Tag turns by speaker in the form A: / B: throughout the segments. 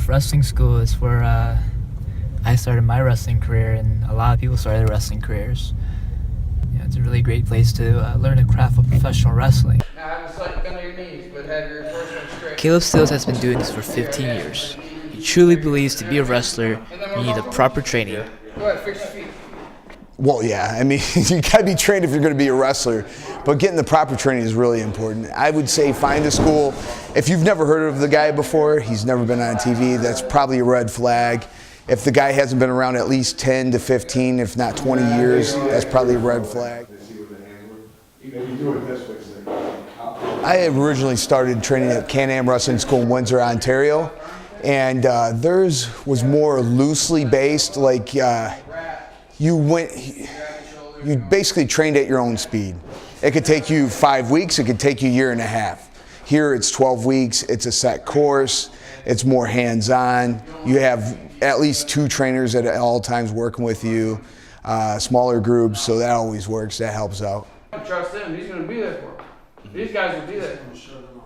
A: Wolf Wrestling School is where I started my wrestling career, and a lot of people started their wrestling careers. It's a really great place to learn the craft of professional wrestling.
B: Now have a slight bend on your knees, but have your first one straight.
A: Caleb Stills has been doing this for 15 years. He truly believes to be a wrestler, you need the proper training.
B: Go ahead, fix your feet.
C: Well, yeah, I mean, you gotta be trained if you're gonna be a wrestler, but getting the proper training is really important. I would say find a school. If you've never heard of the guy before, he's never been on TV, that's probably a red flag. If the guy hasn't been around at least 10 to 15, if not 20 years, that's probably a red flag. I originally started training at Can-Am Wrestling School in Windsor, Ontario, and theirs was more loosely based, like you basically trained at your own speed. It could take you 5 weeks, it could take you a year and a half. Here it's 12 weeks, it's a set course, it's more hands-on. You have at least 2 trainers at all times working with you, smaller groups, so that always works, that helps out.
B: Trust him, he's going to be there for him. These guys will be there,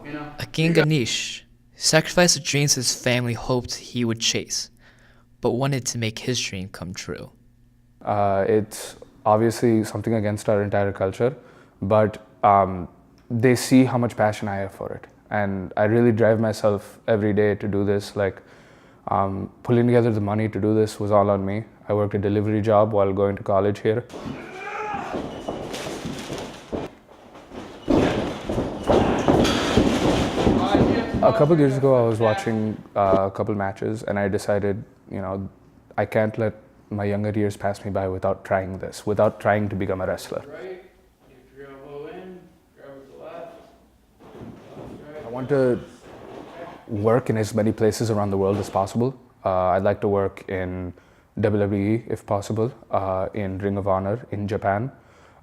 B: you know.
A: Akin Ganesh sacrificed the dreams his family hoped he would chase, but wanted to make his dream come true.
D: It's obviously something against our entire culture, but they see how much passion I have for it. And I really drive myself every day to do this. Like, pulling together the money to do this was all on me. I worked a delivery job while going to college here. A couple years ago, I was watching a couple matches, and I decided, you know, I can't let my younger years pass me by without trying this, without trying to become a wrestler.
B: Right, keep your elbow in, grab with the left.
D: I want to work in as many places around the world as possible. I'd like to work in WWE, if possible, in Ring of Honor, in Japan.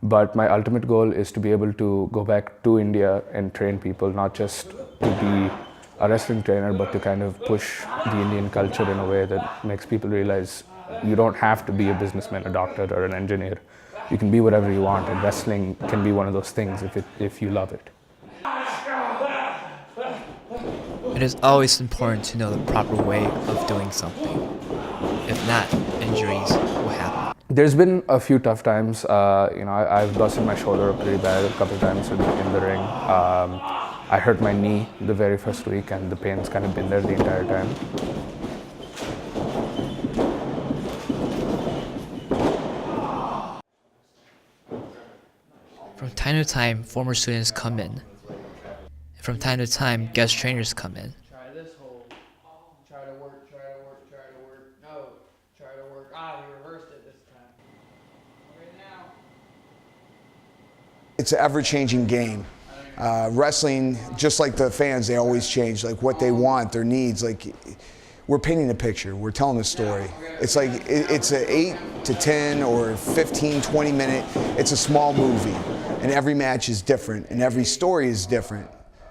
D: But my ultimate goal is to be able to go back to India and train people, not just to be a wrestling trainer, but to kind of push the Indian culture in a way that makes people realize you don't have to be a businessman, a doctor, or an engineer. You can be whatever you want, and wrestling can be one of those things if you love it.
A: It is always important to know the proper way of doing something. If not, injuries will happen.
D: There's been a few tough times. I've busted my shoulder up pretty bad a couple of times in the ring. I hurt my knee the very first week, and the pain's kind of been there the entire time.
A: From time to time, former students come in. From time to time, guest trainers come in.
B: Try this hold. Try to work, try to work, try to work. No, try to work. You reversed it this time. Okay, now.
C: It's an ever-changing game. Wrestling, just like the fans, they always change, like what they want, their needs. Like, we're painting a picture, we're telling a story. It's like, it's an 8 to 10 or 15, 20 minute, it's a small movie. And every match is different, and every story is different.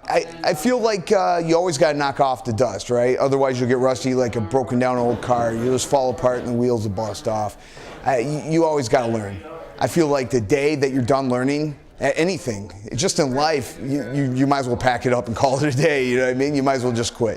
C: I feel like you always got to knock off the dust, right? Otherwise you'll get rusty like a broken down old car. You'll just fall apart and the wheels will bust off. You always got to learn. I feel like the day that you're done learning anything, just in life, you might as well pack it up and call it a day, you know what I mean? You might as well just quit.